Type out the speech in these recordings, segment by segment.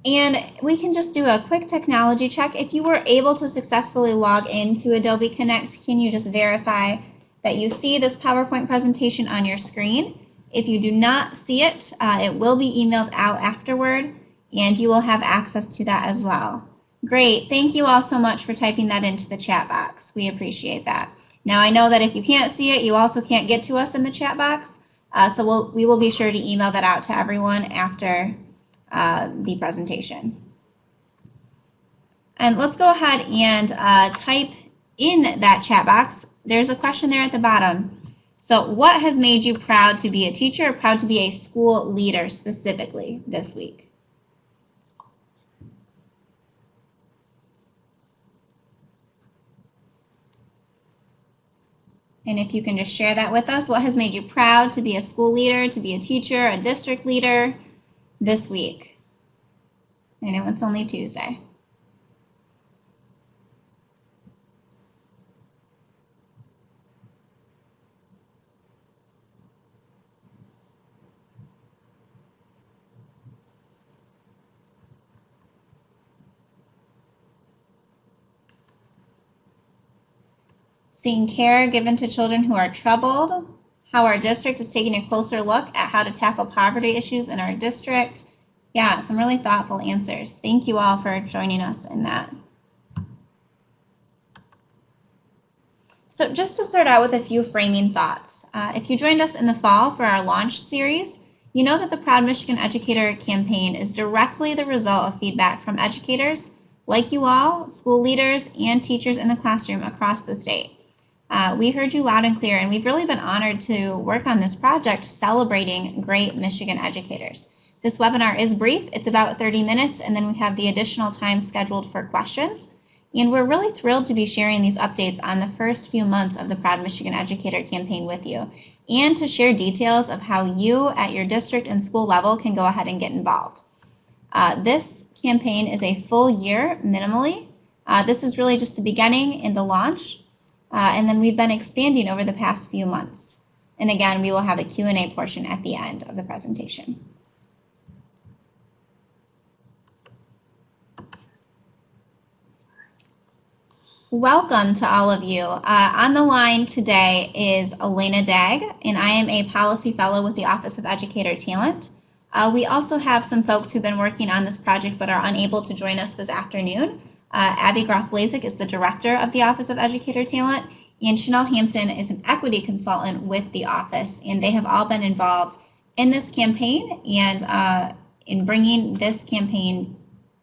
And we can just do a quick technology check. If you were able to successfully log into Adobe Connect, can you just verify that you see this PowerPoint presentation on your screen? If you do not see it, it will be emailed out afterward, and you will have access to that as well. Great. Thank you all so much for typing that into the chat box. We appreciate that. Now, I know that if you can't see it, you also can't get to us in the chat box, so we will be sure to email that out to everyone after the presentation. And let's go ahead and type in that chat box. There's a question there at the bottom. So what has made you proud to be a teacher, or proud to be a school leader specifically this week? And if you can just share that with us, what has made you proud to be a school leader, to be a teacher, a district leader this week? I know it's only Tuesday. Seeing care given to children who are troubled, how our district is taking a closer look at how to tackle poverty issues in our district. Yeah, some really thoughtful answers. Thank you all for joining us in that. So just to start out with a few framing thoughts. If you joined us in the fall for our launch series, you know that the Proud Michigan Educator campaign is directly the result of feedback from educators like you all, school leaders, and teachers in the classroom across the state. We heard you loud and clear, and we've really been honored to work on this project celebrating great Michigan educators. This webinar is brief. It's about 30 minutes, and then we have the additional time scheduled for questions. And we're really thrilled to be sharing these updates on the first few months of the Proud Michigan Educator campaign with you, and to share details of how you at your district and school level can go ahead and get involved. This campaign is a full year minimally. This is really just the beginning in the launch, and then we've been expanding over the past few months. And again, we will have a Q&A portion at the end of the presentation. Welcome to all of you. On the line today is Elena Dagg, and I am a policy fellow with the Office of Educator Talent. We also have some folks who've been working on this project but are unable to join us this afternoon. Abby Groff-Blazik is the director of the Office of Educator Talent, and Chanel Hampton is an equity consultant with the office, and they have all been involved in this campaign and in bringing this campaign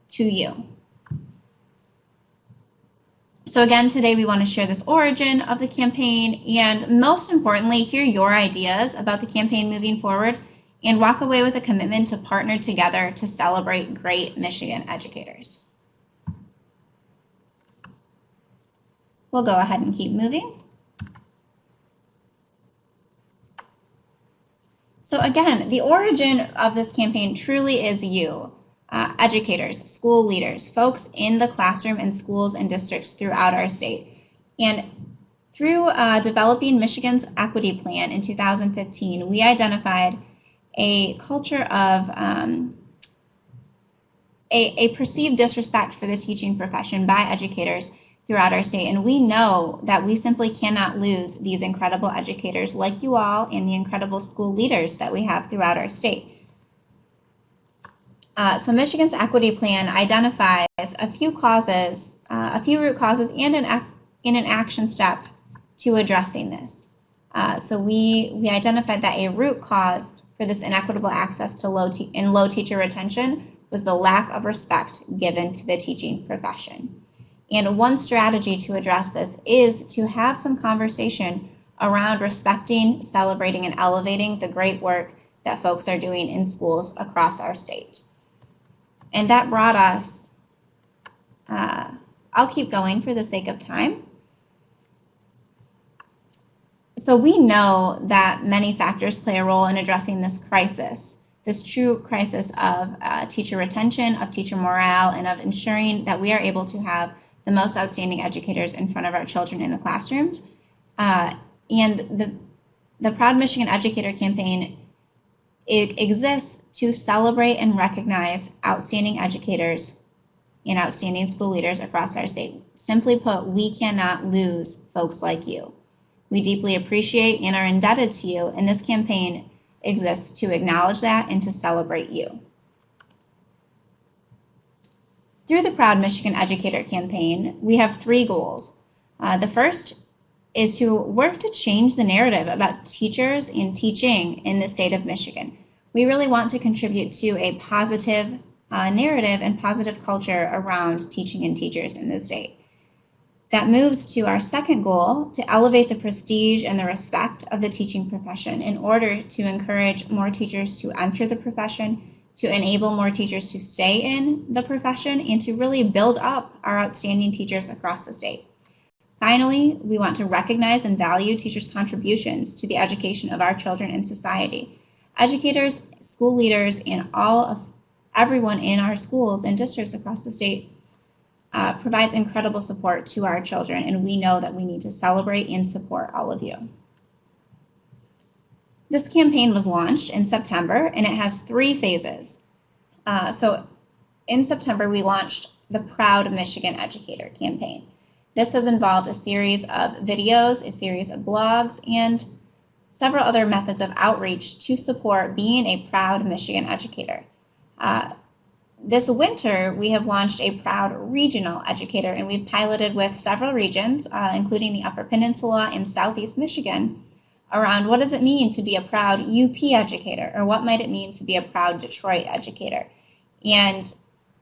to you. So again, today we want to share this origin of the campaign, and most importantly, hear your ideas about the campaign moving forward, and walk away with a commitment to partner together to celebrate great Michigan educators. We'll go ahead and keep moving. So again, the origin of this campaign truly is you. Educators, school leaders, folks in the classroom and schools and districts throughout our state. And through developing Michigan's equity plan in 2015, we identified a culture of a perceived disrespect for the teaching profession by educators throughout our state. And we know that we simply cannot lose these incredible educators like you all and the incredible school leaders that we have throughout our state. So Michigan's equity plan identifies a few causes, a few root causes, and an action step to addressing this. So we identified that a root cause for this inequitable access to low teacher retention was the lack of respect given to the teaching profession. And one strategy to address this is to have some conversation around respecting, celebrating, and elevating the great work that folks are doing in schools across our state. And that brought us, I'll keep going for the sake of time. So we know that many factors play a role in addressing this crisis, this true crisis of teacher retention, of teacher morale, and of ensuring that we are able to have the most outstanding educators in front of our children in the classrooms. And the Proud Michigan Educator campaign It exists to celebrate and recognize outstanding educators and outstanding school leaders across our state. Simply put, we cannot lose folks like you. We deeply appreciate and are indebted to you, and this campaign exists to acknowledge that and to celebrate you. Through the Proud Michigan Educator campaign, we have 3 goals. The first is to work to change the narrative about teachers and teaching in the state of Michigan. We really want to contribute to a positive narrative and positive culture around teaching and teachers in the state. That moves to our second goal, to elevate the prestige and the respect of the teaching profession in order to encourage more teachers to enter the profession, to enable more teachers to stay in the profession, and to really build up our outstanding teachers across the state. Finally, we want to recognize and value teachers' contributions to the education of our children and society. Educators, school leaders, and everyone in our schools and districts across the state provides incredible support to our children, and we know that we need to celebrate and support all of you. This campaign was launched in September, and it has 3 phases. So in September, we launched the Proud Michigan Educator campaign. This has involved a series of videos, a series of blogs, and several other methods of outreach to support being a proud Michigan educator. This winter, we have launched a Proud Regional Educator, and we've piloted with several regions, including the Upper Peninsula and Southeast Michigan, around what does it mean to be a proud UP educator, or what might it mean to be a proud Detroit educator. And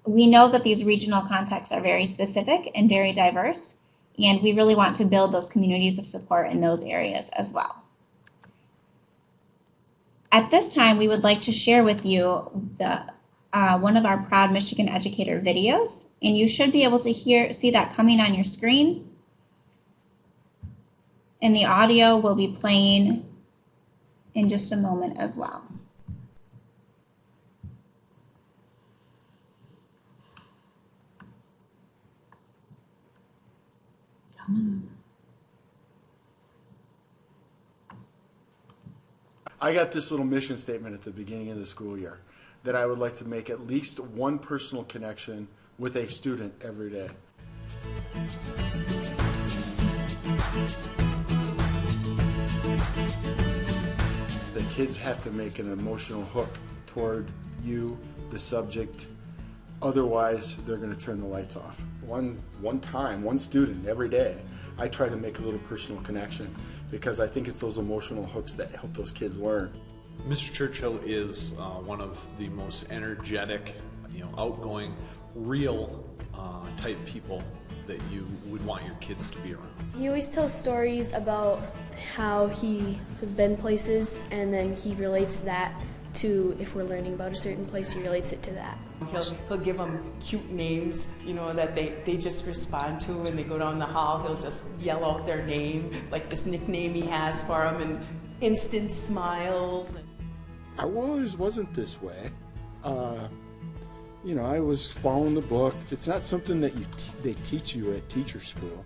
we know that these regional contexts are very specific and very diverse, and we really want to build those communities of support in those areas as well. At this time, we would like to share with you one of our Proud Michigan Educator videos, and you should be able to see that coming on your screen. And the audio will be playing in just a moment as well. Come on. I got this little mission statement at the beginning of the school year that I would like to make at least one personal connection with a student every day. The kids have to make an emotional hook toward you, the subject. Otherwise, they're going to turn the lights off. One student every day, I try to make a little personal connection because I think it's those emotional hooks that help those kids learn. Mr. Churchill is one of the most energetic, outgoing, real type people that you would want your kids to be around. He always tells stories about how he has been places, and then he relates that to, if we're learning about a certain place, he relates it to that. He'll give them cute names, that they just respond to when they go down the hall. He'll just yell out their name, like this nickname he has for them, and instant smiles. I always wasn't this way. I was following the book. It's not something that they teach you at teacher school.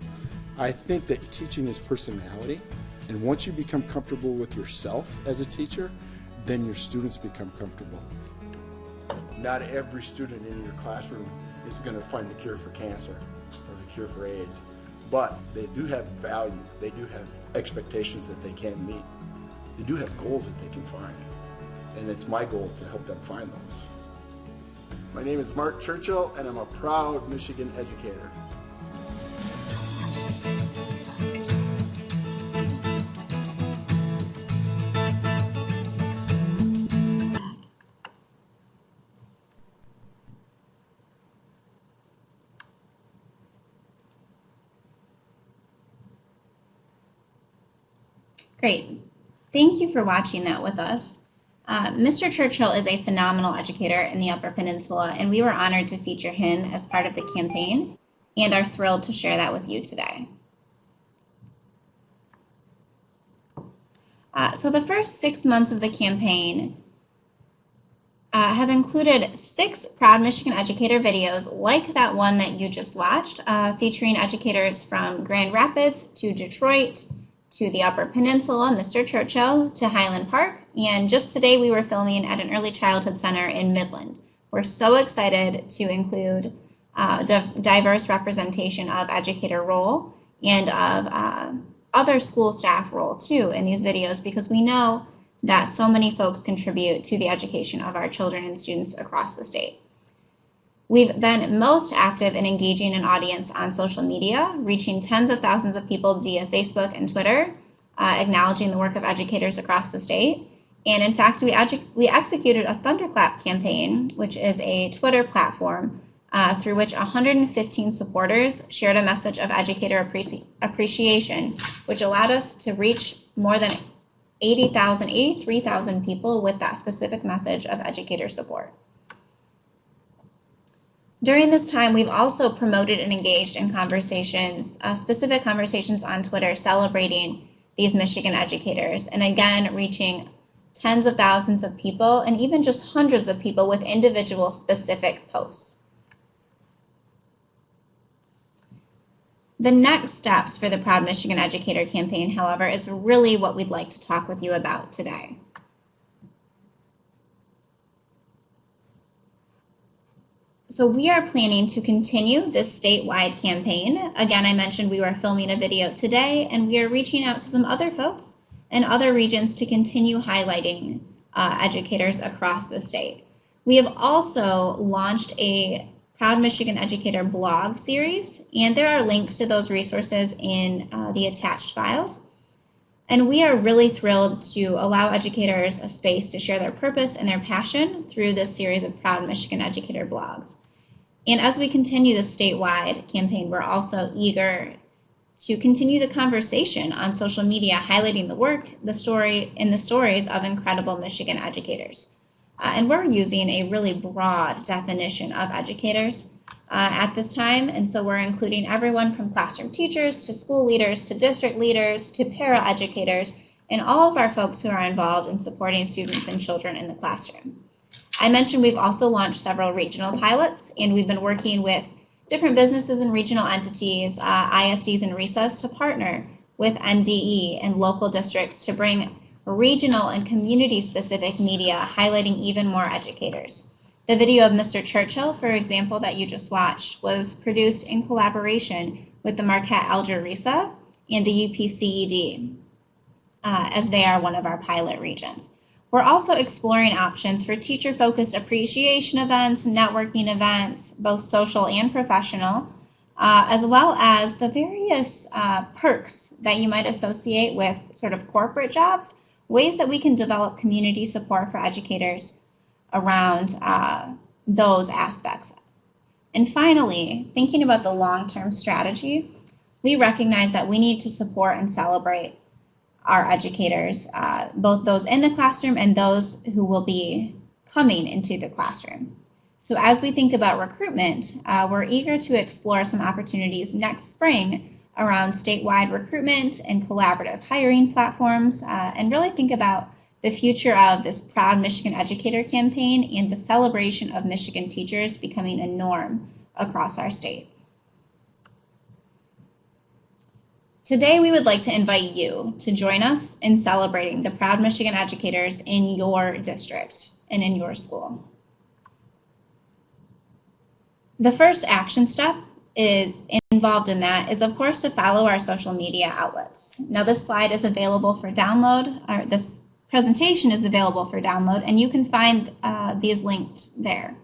I think that teaching is personality, and once you become comfortable with yourself as a teacher, then your students become comfortable. Not every student in your classroom is going to find the cure for cancer or the cure for AIDS, but they do have value. They do have expectations that they can't meet. They do have goals that they can find, and it's my goal to help them find those. My name is Mark Churchill, and I'm a proud Michigan educator. Great. Thank you for watching that with us. Mr. Churchill is a phenomenal educator in the Upper Peninsula, and we were honored to feature him as part of the campaign and are thrilled to share that with you today. So the first 6 months of the campaign have included 6 Proud Michigan Educator videos like that one that you just watched, featuring educators from Grand Rapids to Detroit to the Upper Peninsula, Mr. Churchill, to Highland Park, And just today we were filming at an early childhood center in Midland. We're so excited to include diverse representation of educator role and of other school staff role too in these videos, because we know that so many folks contribute to the education of our children and students across the state. We've been most active in engaging an audience on social media, reaching tens of thousands of people via Facebook and Twitter, acknowledging the work of educators across the state. And in fact, we executed a Thunderclap campaign, which is a Twitter platform through which 115 supporters shared a message of educator appreciation, which allowed us to reach more than 83,000 people with that specific message of educator support. During this time, we've also promoted and engaged in conversations, specific conversations on Twitter celebrating these Michigan educators, and again, reaching tens of thousands of people and even just hundreds of people with individual specific posts. The next steps for the Proud Michigan Educator campaign, however, is really what we'd like to talk with you about today. So we are planning to continue this statewide campaign. Again, I mentioned we were filming a video today, and we are reaching out to some other folks in other regions to continue highlighting educators across the state. We have also launched a Proud Michigan Educator blog series, and there are links to those resources in the attached files. And we are really thrilled to allow educators a space to share their purpose and their passion through this series of Proud Michigan Educator blogs. And as we continue the statewide campaign, we're also eager to continue the conversation on social media, highlighting the work, the story, and the stories of incredible Michigan educators. And we're using a really broad definition of educators at this time, and so we're including everyone from classroom teachers to school leaders to district leaders to para-educators and all of our folks who are involved in supporting students and children in the classroom. I mentioned we've also launched several regional pilots, and we've been working with different businesses and regional entities, ISDs and RESAs, to partner with NDE and local districts to bring regional and community-specific media highlighting even more educators. The video of Mr. Churchill, for example, that you just watched, was produced in collaboration with the Marquette Alger RESA and the UPCED, as they are one of our pilot regions. We're also exploring options for teacher-focused appreciation events, networking events, both social and professional, as well as the various perks that you might associate with sort of corporate jobs, ways that we can develop community support for educators around those aspects. And finally, thinking about the long-term strategy, we recognize that we need to support and celebrate our educators, both those in the classroom and those who will be coming into the classroom. So as we think about recruitment, we're eager to explore some opportunities next spring around statewide recruitment and collaborative hiring platforms, and really think about the future of this Proud Michigan Educator campaign and the celebration of Michigan teachers becoming a norm across our state. Today, we would like to invite you to join us in celebrating the Proud Michigan educators in your district and in your school. The first action step involved in that is, of course, to follow our social media outlets. Now, this slide is available for download, or this presentation is available for download, and you can find these linked there.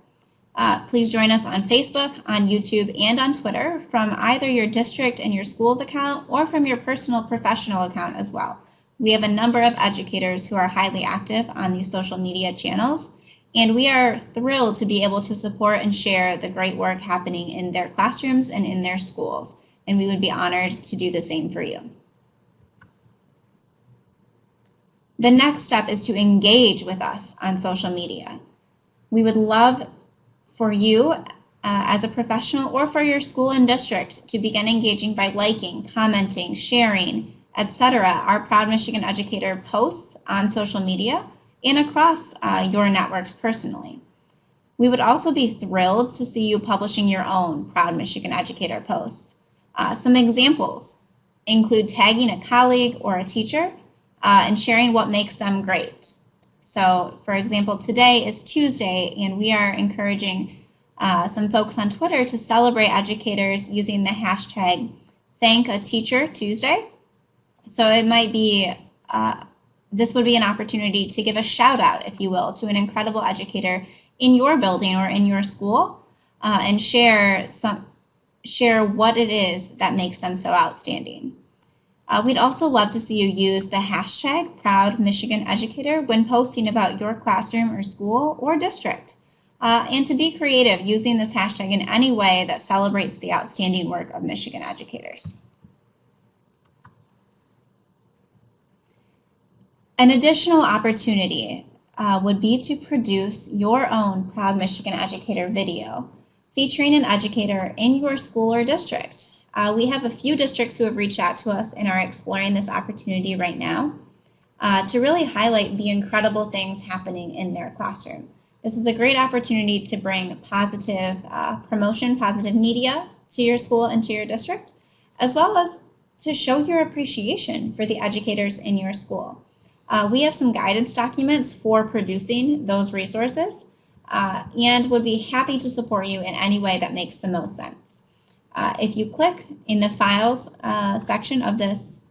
Please join us on Facebook, on YouTube, and on Twitter from either your district and your school's account or from your personal professional account as well. We have a number of educators who are highly active on these social media channels, and we are thrilled to be able to support and share the great work happening in their classrooms and in their schools, and we would be honored to do the same for you. The next step is to engage with us on social media. We would love for you as a professional or for your school and district to begin engaging by liking, commenting, sharing, etc. our Proud Michigan Educator posts on social media and across your networks personally. We would also be thrilled to see you publishing your own Proud Michigan Educator posts. Some examples include tagging a colleague or a teacher and sharing what makes them great. So, for example, today is Tuesday, and we are encouraging some folks on Twitter to celebrate educators using the hashtag #ThankATeacherTuesday. So it might be, this would be an opportunity to give a shout out, if you will, to an incredible educator in your building or in your school, and share what it is that makes them so outstanding. We'd also love to see you use the hashtag #ProudMichiganEducator when posting about your classroom or school or district, and to be creative using this hashtag in any way that celebrates the outstanding work of Michigan educators. An additional opportunity would be to produce your own Proud Michigan Educator video featuring an educator in your school or district. We have a few districts who have reached out to us and are exploring this opportunity right now to really highlight the incredible things happening in their classroom. This is a great opportunity to bring positive promotion, positive media to your school and to your district, as well as to show your appreciation for the educators in your school. We have some guidance documents for producing those resources and would be happy to support you in any way that makes the most sense. If you click in the files section of this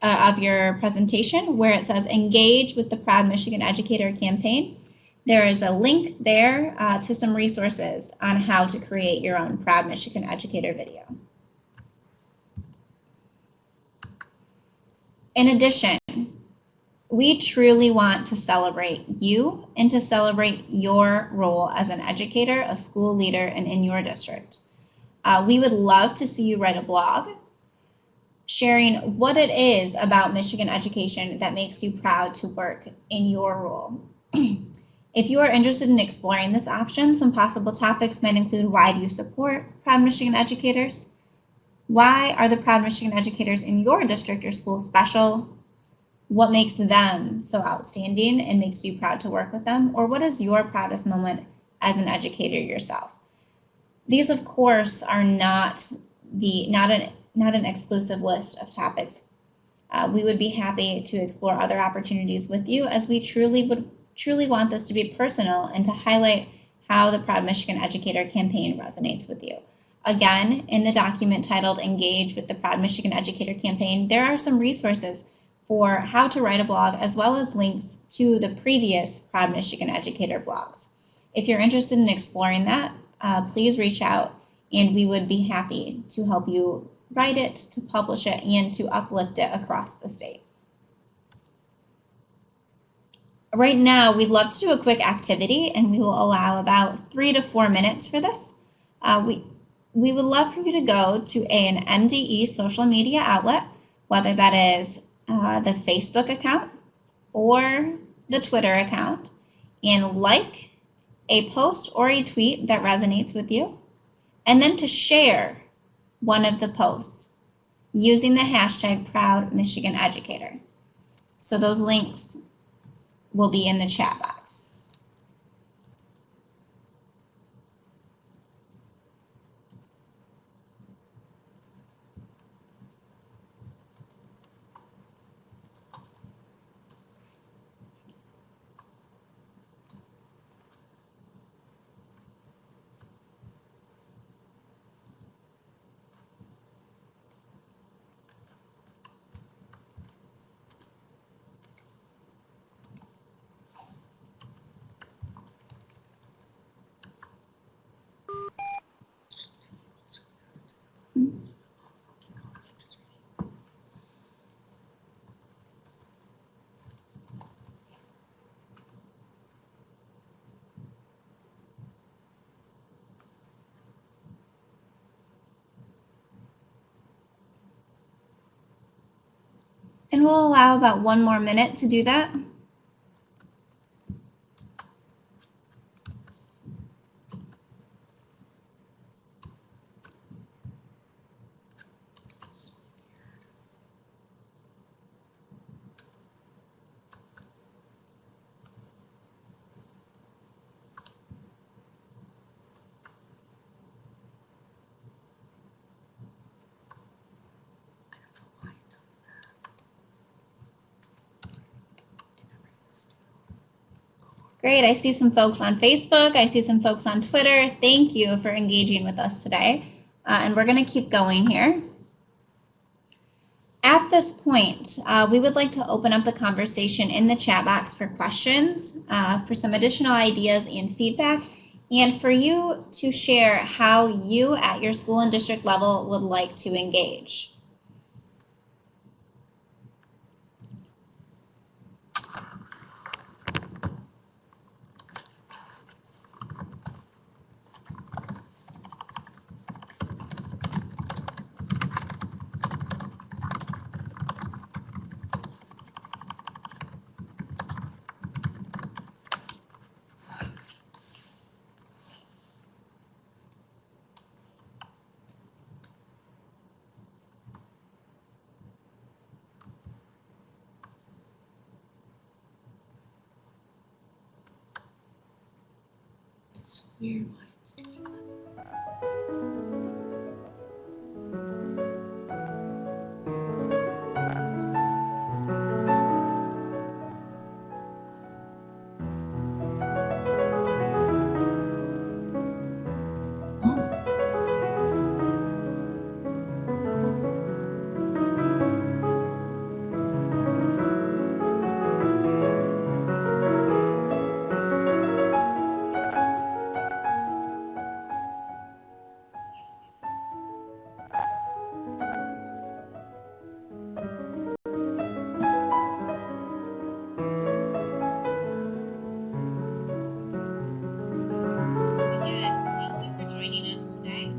of your presentation where it says engage with the Proud Michigan Educator campaign, there is a link there to some resources on how to create your own Proud Michigan Educator video. In addition, we truly want to celebrate you and to celebrate your role as an educator, a school leader, and in your district. We would love to see you write a blog sharing what it is about Michigan education that makes you proud to work in your role. If you are interested in exploring this option, some possible topics might include: why do you support Proud Michigan educators? Why are the Proud Michigan educators in your district or school special? What makes them so outstanding and makes you proud to work with them? Or what is your proudest moment as an educator yourself? These, of course, are not an exclusive list of topics. We would be happy to explore other opportunities with you, as we truly want this to be personal and to highlight how the Proud Michigan Educator campaign resonates with you. Again, in the document titled Engage with the Proud Michigan Educator campaign, there are some resources for how to write a blog, as well as links to the previous Proud Michigan Educator blogs. If you're interested in exploring that, please reach out and we would be happy to help you write it, to publish it, and to uplift it across the state. Right now, we'd love to do a quick activity, and we will allow about 3 to 4 minutes for this. We would love for you to go to an MDE social media outlet, whether that is the Facebook account or the Twitter account, and like a post or a tweet that resonates with you, and then to share one of the posts using the hashtag #ProudMichiganEducator. So those links will be in the chat box. And we'll allow about 1 more minute to do that. Great. I see some folks on Facebook. I see some folks on Twitter. Thank you for engaging with us today. And we're going to keep going here. At this point, we would like to open up the conversation in the chat box for questions, for some additional ideas and feedback, and for you to share how you at your school and district level would like to engage. It's weird why it's doing that. Again, thank you for joining us today.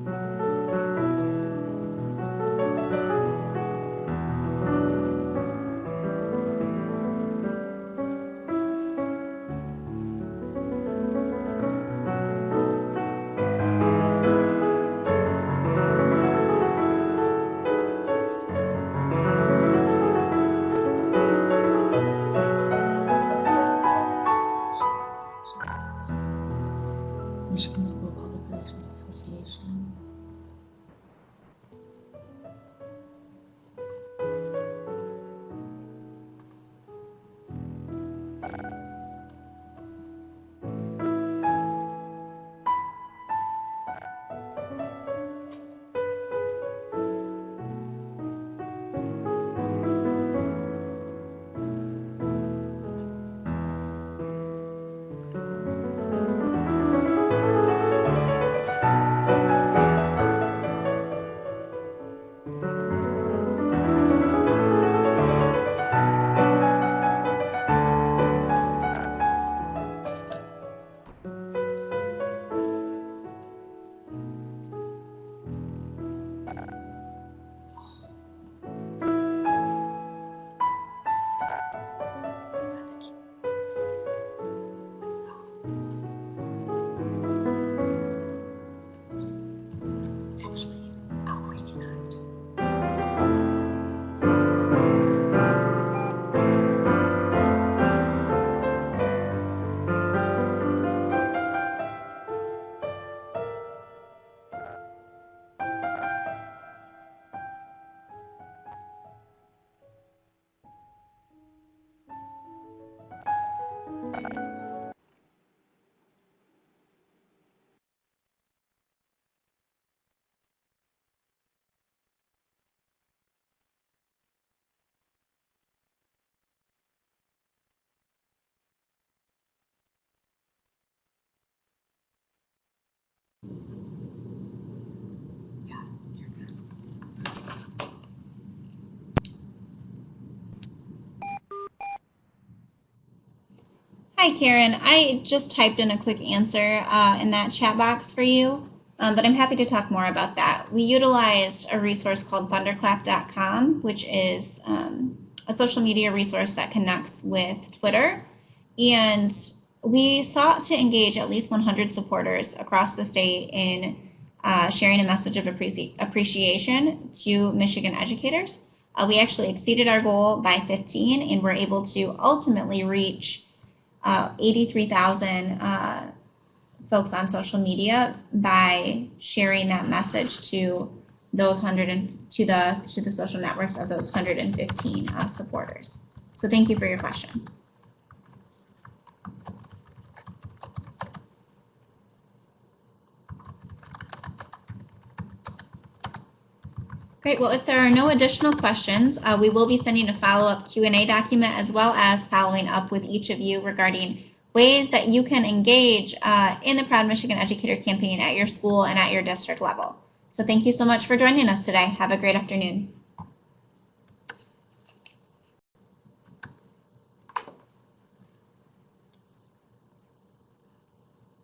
Michigan School Public Relations Association. Actually, I'll reconnect. Yeah, you're good. Hi, Karen. I just typed in a quick answer in that chat box for you, but I'm happy to talk more about that. We utilized a resource called thunderclap.com, which is a social media resource that connects with Twitter. And we sought to engage at least 100 supporters across the state in sharing a message of appreciation to Michigan educators. We actually exceeded our goal by 15 and were able to ultimately reach 83,000 folks on social media by sharing that message to those to the social networks of those 115 supporters. So thank you for your question. Great. Well, if there are no additional questions, we will be sending a follow-up Q&A document as well as following up with each of you regarding ways that you can engage in the Proud Michigan Educator campaign at your school and at your district level. So thank you so much for joining us today. Have a great afternoon.